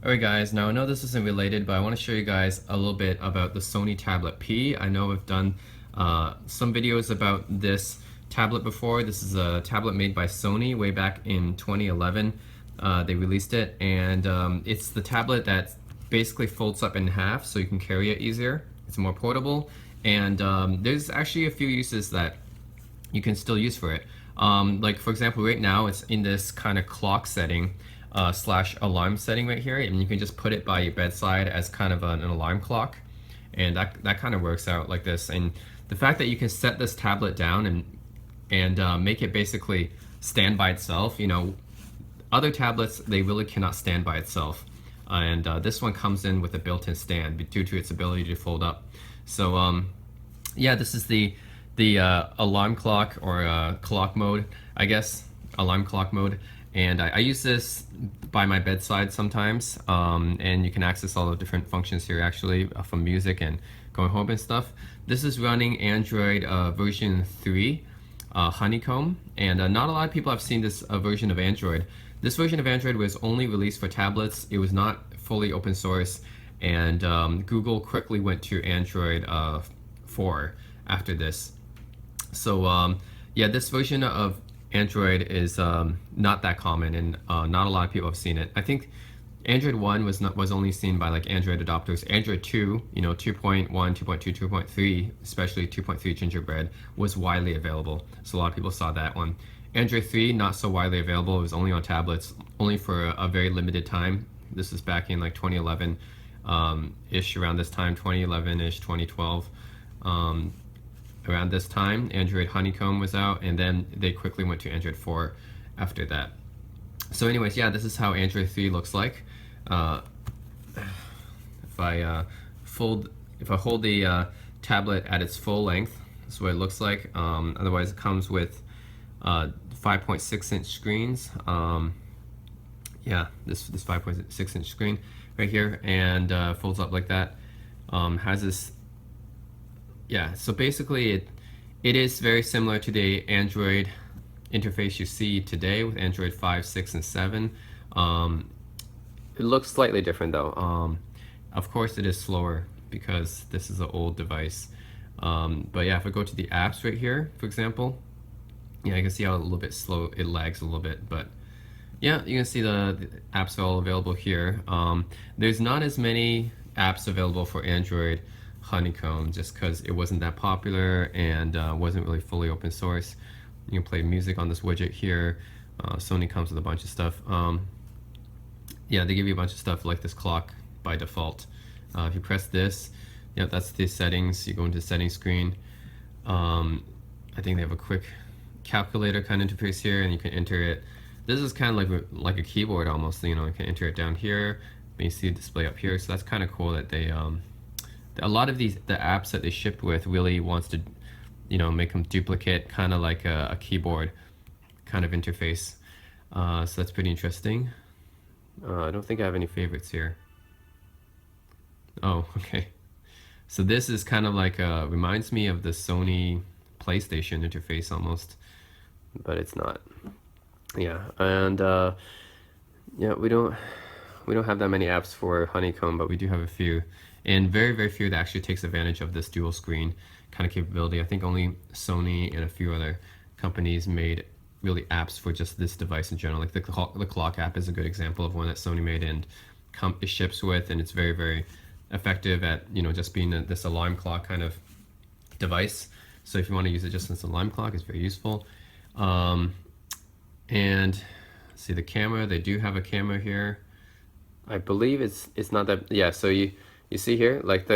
Alright guys, now I know this isn't related, but I want to show you guys a little bit about the Sony Tablet P. I know I've done some videos about this tablet before. This is a tablet made by Sony way back in 2011. They released it, and it's the tablet that basically folds up in half so you can carry it easier. It's more portable, and there's actually a few uses that you can still use for it. Like for example, right now it's in this kind of clock setting slash alarm setting right here, and you can just put it by your bedside as kind of an alarm clock, and that kind of works out like this. And the fact that you can set this tablet down and make it basically stand by itself, you know, other tablets, they really cannot stand by itself, and this one comes in with a built-in stand due to its ability to fold up. So yeah, this is the alarm clock, or clock mode, I guess, alarm clock mode. And I use this by my bedside sometimes, and you can access all the different functions here actually, from music and going home and stuff. This is running Android version 3, Honeycomb, and not a lot of people have seen this version of Android. This version of Android was only released for tablets. It was not fully open source, and Google quickly went to Android 4 after this. So yeah, this version of Android is not that common, and not a lot of people have seen it. I think Android 1 was only seen by like Android adopters. Android 2, you know, 2.1, 2.2, 2.3, especially 2.3 Gingerbread, was widely available. So a lot of people saw that one. Android 3, not so widely available. It was only on tablets, only for a very limited time. This is back in like 2011 ish, around this time, 2011 ish, 2012. Around this time, Android Honeycomb was out, and then they quickly went to Android 4 after that. So anyways, yeah, this is how Android 3 looks like. If I hold the tablet at its full length, this is what it looks like. Otherwise, it comes with 5.6-inch screens. Yeah, this 5.6-inch screen right here, and folds up like that. Has this. Yeah, so basically it is very similar to the Android interface you see today with Android 5, 6, and 7. It looks slightly different though. Of course it is slower because this is an old device. But yeah, if I go to the apps right here, for example, yeah, you can see how a little bit slow it lags a little bit, but yeah, you can see the apps are all available here. There's not as many apps available for Android Honeycomb just because it wasn't that popular and wasn't really fully open source. You can play music on this widget here. Sony comes with a bunch of stuff. Yeah, they give you a bunch of stuff like this clock by default. If you press this, yeah, that's the settings. You go into the settings screen. I think they have a quick calculator kind of interface here, and you can enter it. This is kind of like a keyboard almost. You know, you can enter it down here. And you see the display up here. So that's kind of cool that they a lot of the apps that they shipped with really wants to, you know, make them duplicate kind of like a keyboard kind of interface. So that's pretty interesting. I don't think I have any favorites here. Oh, okay. So this is kind of like reminds me of the Sony PlayStation interface almost, but it's not. Yeah, and yeah, we don't have that many apps for Honeycomb, but we do have a few. And very, very few that actually takes advantage of this dual screen kind of capability. I think only Sony and a few other companies made really apps for just this device in general. Like the clock app is a good example of one that Sony made and it ships with, and it's very, very effective at, you know, just being this alarm clock kind of device. So if you want to use it just as an alarm clock, it's very useful. And see the camera, they do have a camera here. I believe it's not that, yeah, so you see here, like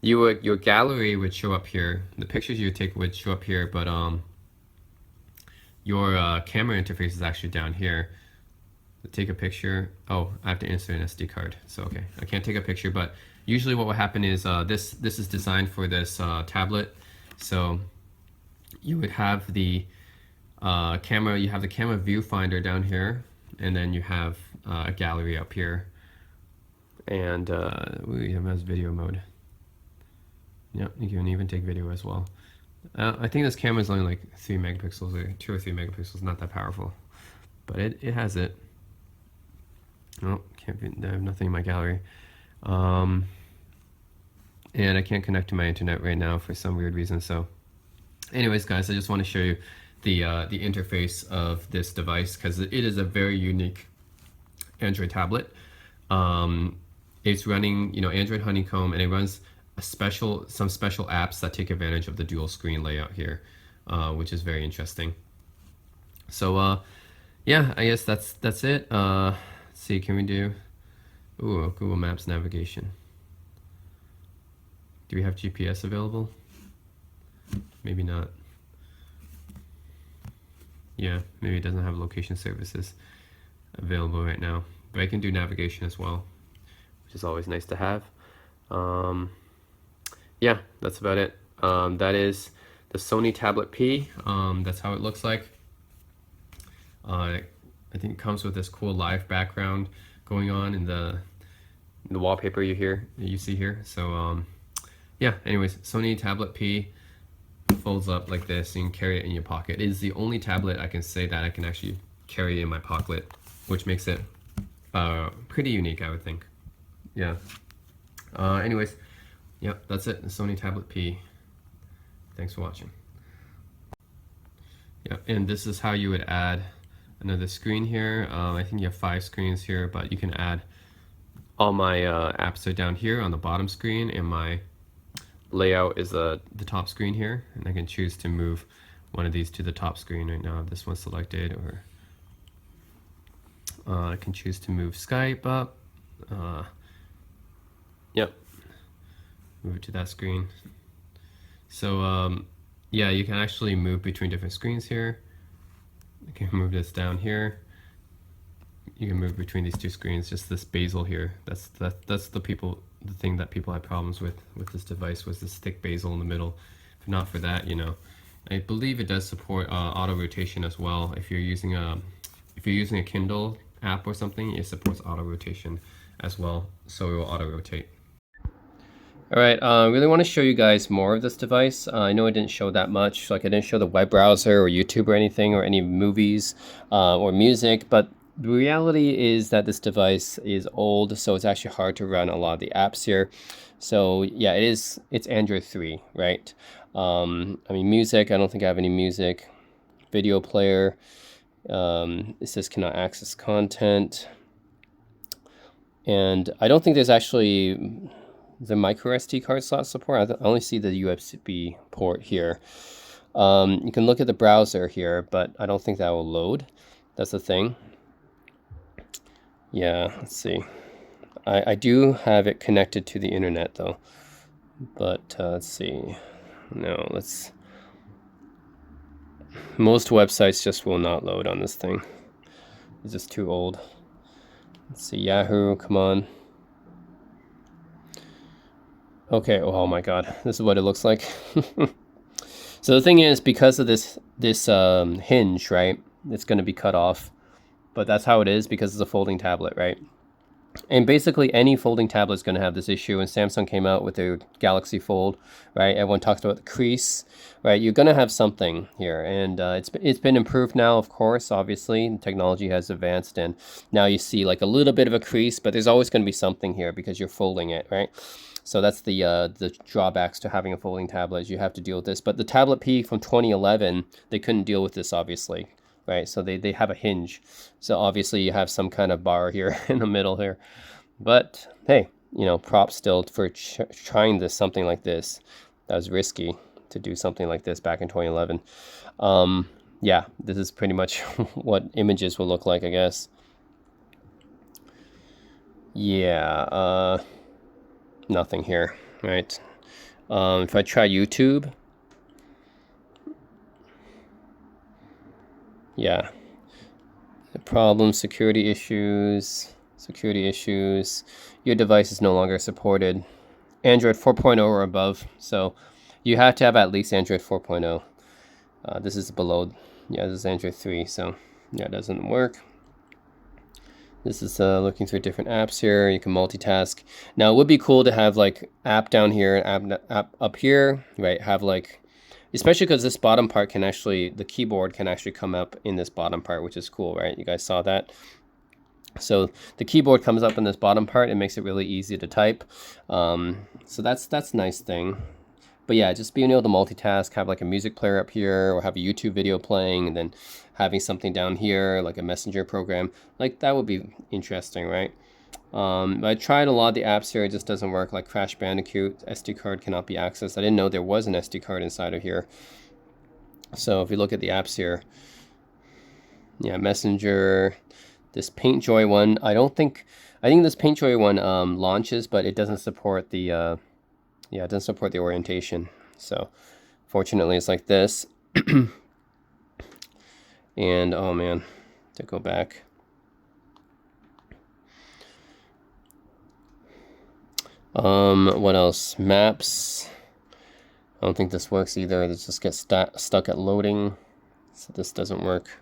your gallery would show up here. The pictures you would take would show up here, but your camera interface is actually down here. To take a picture, oh, I have to insert an SD card, so okay, I can't take a picture. But usually what will happen is this is designed for this tablet, so you would have the camera. You have the camera viewfinder down here, and then you have a gallery up here. And we have as video mode. Yep, you can even take video as well. I think this camera is only like 3 megapixels or 2 or 3 megapixels, not that powerful, but it has it. Oh, I have nothing in my gallery. And I can't connect to my internet right now for some weird reason. So anyways, guys, I just want to show you the interface of this device because it is a very unique Android tablet. It's running, Android Honeycomb, and it runs some special apps that take advantage of the dual screen layout here, which is very interesting. So yeah, I guess that's it. Let's see, can we do Google Maps navigation? Do we have GPS available? Maybe not. Yeah, maybe it doesn't have location services available right now, but I can do navigation as well, which is always nice to have. Yeah, that's about it. That is the Sony Tablet P. That's how it looks like. I think it comes with this cool live background going on in the wallpaper you see here. So yeah, anyways, Sony Tablet P folds up like this. You can carry it in your pocket. It is the only tablet I can say that I can actually carry in my pocket, which makes it pretty unique, I would think. Yeah. Anyways, yep, that's it. The Sony Tablet P. Thanks for watching. Yeah, and this is how you would add another screen here. I think you have 5 screens here, but you can add all my apps are down here on the bottom screen, and my layout is the top screen here, and I can choose to move one of these to the top screen right now. This one's selected, or I can choose to move Skype up. Yep, move it to that screen. So yeah, you can actually move between different screens here. I can move this down here. You can move between these 2 screens. Just this bezel here. That's the thing that people had problems with this device, was this thick bezel in the middle. If not for that, I believe it does support auto rotation as well. If you're using a Kindle app or something, it supports auto rotation as well, so it will auto rotate. Alright, I really want to show you guys more of this device. I know I didn't show that much, like I didn't show the web browser or YouTube or anything, or any movies or music, but the reality is that this device is old, so it's actually hard to run a lot of the apps here. So yeah, it's Android 3, right? I mean, music, I don't think I have any music. Video player, it says cannot access content. And I don't think there's actually the micro SD card slot support. I only see the USB port here. You can look at the browser here, but I don't think that will load. That's the thing. Yeah, let's see. I do have it connected to the internet though, but let's see. No, most websites just will not load on this thing. It's just too old. Let's see, Yahoo, come on. Okay, oh my god, this is what it looks like. So the thing is, because of this hinge, right, it's going to be cut off. But that's how it is because it's a folding tablet, right? And basically any folding tablet is going to have this issue. And Samsung came out with their Galaxy Fold, right? Everyone talks about the crease, right? You're going to have something here, and it's been improved now, of course. Obviously, technology has advanced, and now you see like a little bit of a crease, but there's always going to be something here because you're folding it, right? So that's the drawbacks to having a folding tablet. Is you have to deal with this. But the Tablet P from 2011, they couldn't deal with this, obviously. Right, so they have a hinge, so obviously you have some kind of bar here in the middle here, but hey, props still for trying something like this. That was risky to do something like this back in 2011. Yeah, this is pretty much what images will look like, I guess. Yeah, nothing here, right? If I try YouTube, yeah, the problem, security issues, your device is no longer supported. Android 4.0 or above, so you have to have at least Android 4.0. This is below, yeah, this is Android 3, so yeah, it doesn't work. This is looking through different apps here. You can multitask. Now it would be cool to have like app down here and app up here, right? Have like, especially because this bottom part can actually, the keyboard can actually come up in this bottom part, which is cool, right? You guys saw that. So the keyboard comes up in this bottom part. It makes it really easy to type. So that's a nice thing. But yeah, just being able to multitask, have like a music player up here, or have a YouTube video playing, and then having something down here, like a messenger program, like that would be interesting, right? I tried a lot of the apps here, it just doesn't work, like Crash Bandicoot, SD card cannot be accessed. I didn't know there was an SD card inside of here. So if you look at the apps here, yeah, Messenger, this PaintJoy one, I think this PaintJoy one launches, but it doesn't support the, yeah, it doesn't support the orientation. So fortunately it's like this. And oh man, to go back. What else? Maps. I don't think this works either. This just gets stuck at loading. So this doesn't work.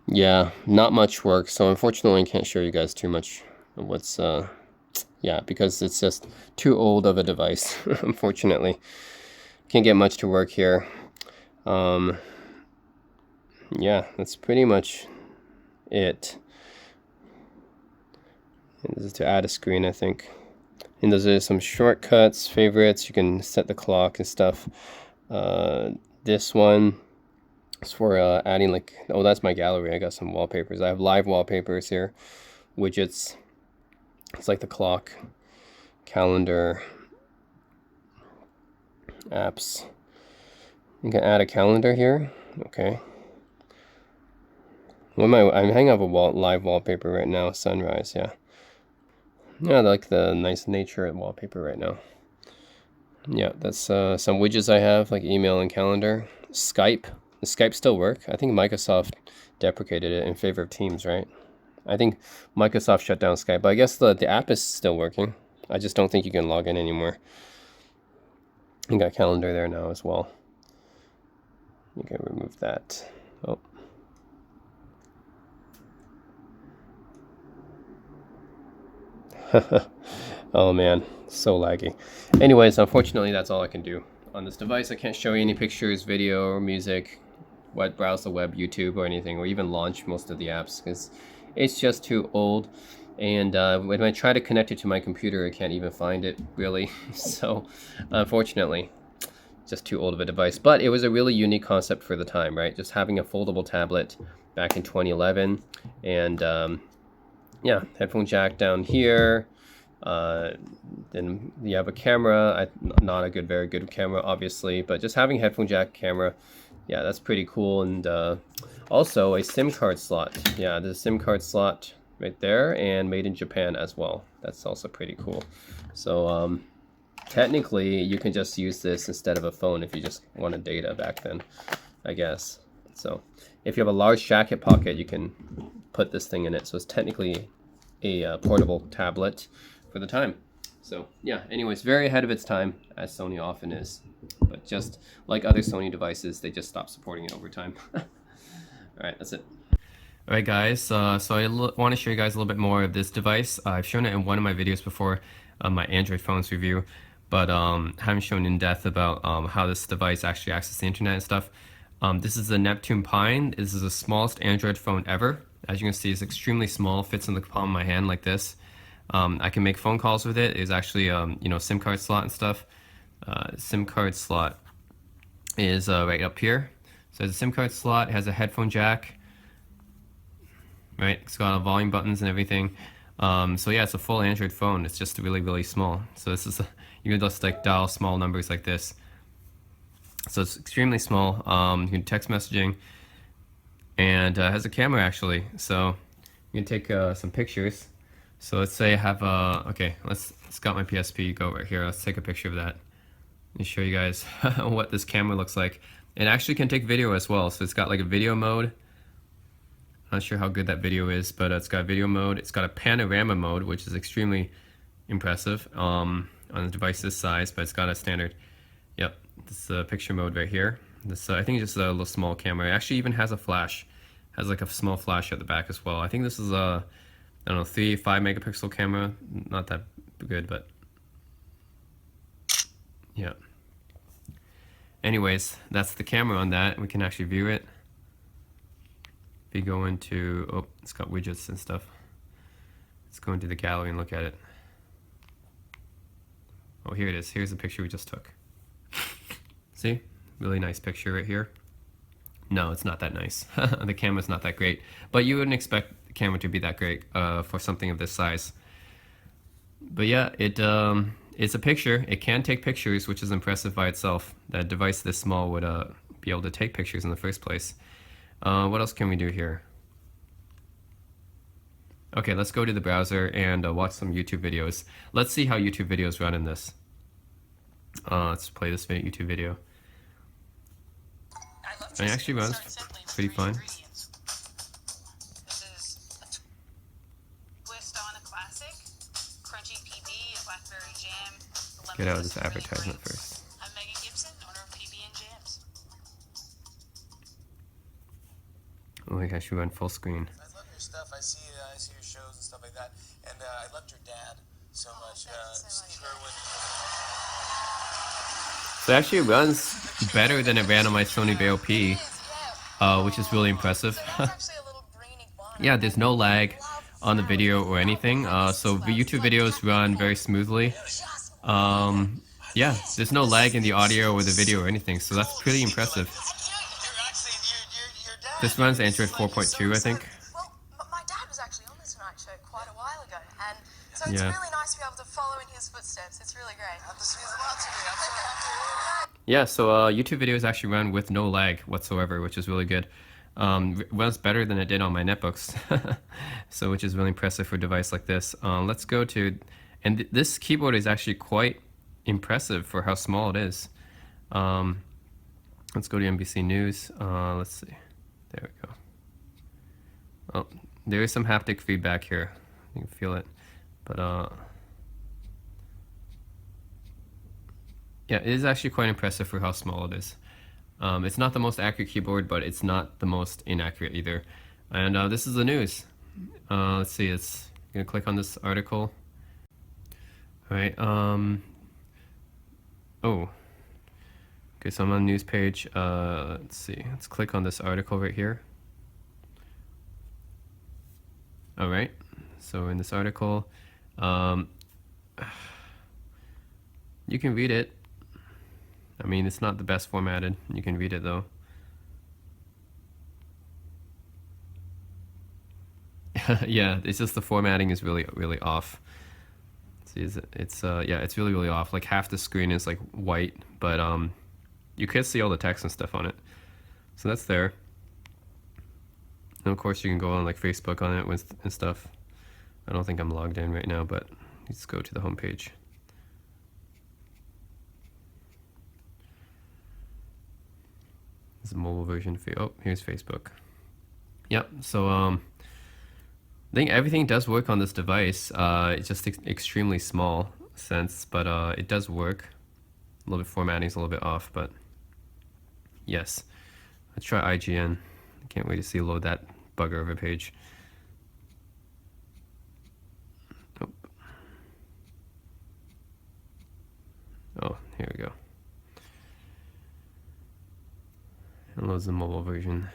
Yeah, not much work. So unfortunately I can't show you guys too much of what's yeah, because it's just too old of a device. Unfortunately. Can't get much to work here. Yeah, that's pretty much it. And this is to add a screen, I think. And those are some shortcuts, favorites. You can set the clock and stuff. This one is for adding like, oh, that's my gallery. I got some wallpapers. I have live wallpapers here, widgets. It's like the clock, calendar, apps. You can add a calendar here. Okay. I'm hanging up a live wallpaper right now. Sunrise, yeah. Yeah, I like the nice nature wallpaper right now. Yeah, that's some widgets I have, like email and calendar. Skype. Does Skype still work? I think Microsoft deprecated it in favor of Teams, right? I think Microsoft shut down Skype, but I guess the app is still working. I just don't think you can log in anymore. You got calendar there now as well. You can remove that. Oh. Oh man, so laggy. Anyways, unfortunately that's all I can do on this device. I can't show you any pictures, video, or music, browse the web, YouTube, or anything, or even launch most of the apps, because it's just too old. And when I try to connect it to my computer, I can't even find it, really. So unfortunately, just too old of a device. But it was a really unique concept for the time, right? Just having a foldable tablet back in 2011. And yeah, headphone jack down here. Then you have a camera, not a very good camera, obviously, but just having headphone jack camera, yeah, that's pretty cool. And also a SIM card slot. Yeah, there's a SIM card slot right there, and made in Japan as well. That's also pretty cool. So technically, you can just use this instead of a phone if you just wanted data back then, I guess. So if you have a large jacket pocket, you can put this thing in it. So it's technically a portable tablet for the time. So yeah, anyways, very ahead of its time, as Sony often is. But just like other Sony devices, they just stopped supporting it over time. All right, that's it. All right, guys, so I want to show you guys a little bit more of this device. I've shown it in one of my videos before, my Android phones review, but haven't shown in depth about how this device actually accesses the internet and stuff. This is the Neptune Pine. This is the smallest Android phone ever. As you can see, it's extremely small, fits in the palm of my hand like this. I can make phone calls with it. It's actually, you know, SIM card slot and stuff. SIM card slot is right up here. So it's a SIM card slot, it has a headphone jack, right? It's got volume buttons and everything. So yeah, it's a full Android phone. It's just really, really small. So this is, you can just like dial small numbers like this. So it's extremely small. You can text messaging, and has a camera actually. So you can take some pictures. So let's say I have okay, let's got my PSP, go right here. Let's take a picture of that. Let me show you guys what this camera looks like. It actually can take video as well. So it's got like a video mode. Not sure how good that video is, but it's got video mode. It's got a panorama mode, which is extremely impressive on a device this size, but it's got a standard, yep, this picture mode right here. This I think it's just a little small camera. It actually even has a flash, has like a small flash at the back as well. I think this is a, I don't know, 5 megapixel camera, not that good, but yeah. Anyways, that's the camera on that. We can actually view it. If you go into, oh, it's got widgets and stuff. Let's go into the gallery and look at it. Oh, here it is. Here's the picture we just took. See? Really nice picture right here. No, it's not that nice. The camera's not that great. But you wouldn't expect the camera to be that great for something of this size. But yeah, it's a picture. It can take pictures, which is impressive by itself. That a device this small would be able to take pictures in the first place. What else can we do here? Okay, let's go to the browser and watch some YouTube videos. Let's see how YouTube videos run in this. Let's play this YouTube video. It actually runs pretty fine. Get out of this advertisement first. I'm Megan Gibson, owner of PB and Jams. Oh, I should run full screen. I love your stuff. I see your shows and stuff like that, and I loved your dad so much. Steve Irwin. So it actually runs better than it ran on my Sony Tablet P, which is really impressive. Yeah, there's no lag on the video or anything. So the YouTube videos run very smoothly. Yeah, there's no lag in the audio or the video or anything, so that's pretty impressive. This runs Android 4.2, I think. Well, my dad was actually on the Tonight Show quite a while ago, and so it's really nice to be able to follow in his footsteps. It's really great. Yeah, so YouTube videos actually run with no lag whatsoever, which is really good. Runs better than it did on my netbooks, so which is really impressive for a device like this. Let's go to, and this keyboard is actually quite impressive for how small it is. Let's go to NBC News. Let's see. There we go. Oh, there is some haptic feedback here. You can feel it, but yeah, it is actually quite impressive for how small it is. It's not the most accurate keyboard, but it's not the most inaccurate either. And this is the news. Let's see. It's gonna click on this article. All right. Oh. Okay, so I'm on the news page. Let's see. Let's click on this article right here. All right. So in this article, you can read it. I mean, it's not the best formatted. You can read it though. Yeah, it's just the formatting is really off. See, it's yeah, it's really off. Like half the screen is like white, but you can see all the text and stuff on it. So that's there. And of course, you can go on like Facebook on it and stuff. I don't think I'm logged in right now, but let's go to the home page. This is a mobile version. Oh, here's Facebook. Yep. So I think everything does work on this device. It's just extremely small sense, but it does work. A little bit formatting is a little bit off, but yes. Let's try IGN. I can't wait to see load that bugger of a page. Oh, oh, here we go. It loads the mobile version.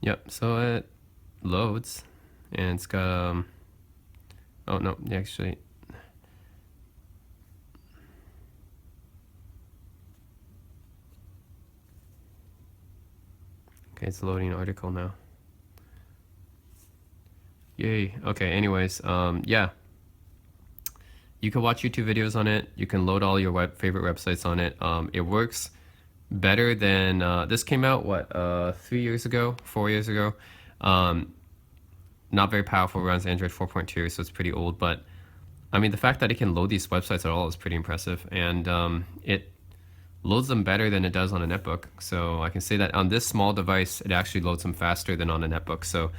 Yep, so it loads, and it's got oh no, actually okay, it's loading an article now. Yay. Okay, anyways, yeah, you can watch YouTube videos on it. You can load all your favorite websites on it. It works better than this came out what 3 years ago, 4 years ago. Not very powerful, runs Android 4.2, so it's pretty old, but I mean the fact that it can load these websites at all is pretty impressive, and it loads them better than it does on a netbook. So I can say that on this small device it actually loads them faster than on a netbook, so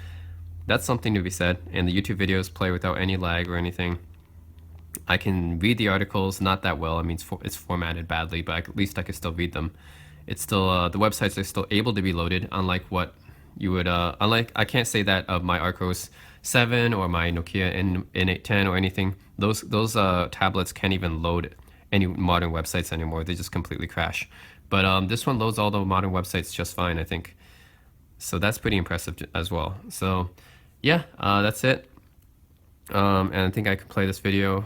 that's something to be said. And the YouTube videos play without any lag or anything. I can read the articles, not that well. I mean, it's formatted badly, but at least I can still read them. It's still the websites are still able to be loaded, unlike what you would unlike I can't say that of my Arcos 7 or my Nokia N810 or anything. Those tablets can't even load any modern websites anymore. They just completely crash. But this one loads all the modern websites just fine, I think. So that's pretty impressive as well. So yeah, that's it. And I think I can play this video,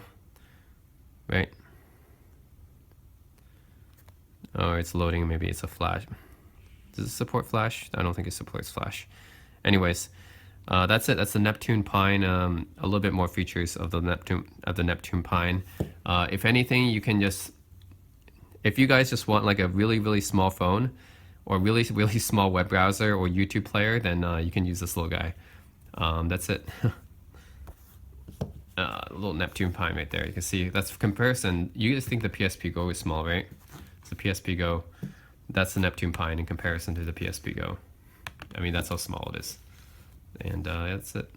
right? Oh, it's loading. Maybe it's a flash. Does it support flash? I don't think it supports flash. Anyways, that's it. That's the Neptune Pine. A little bit more features of the Neptune Pine. If anything, you can just, if you guys just want like a really small phone, or really small web browser or YouTube player, then you can use this little guy. That's it. Little Neptune Pine right there. You can see that's for comparison. You just think the PSP Go is small, right? It's the PSP Go. That's the Neptune Pine in comparison to the PSP Go. I mean, that's how small it is. And that's it.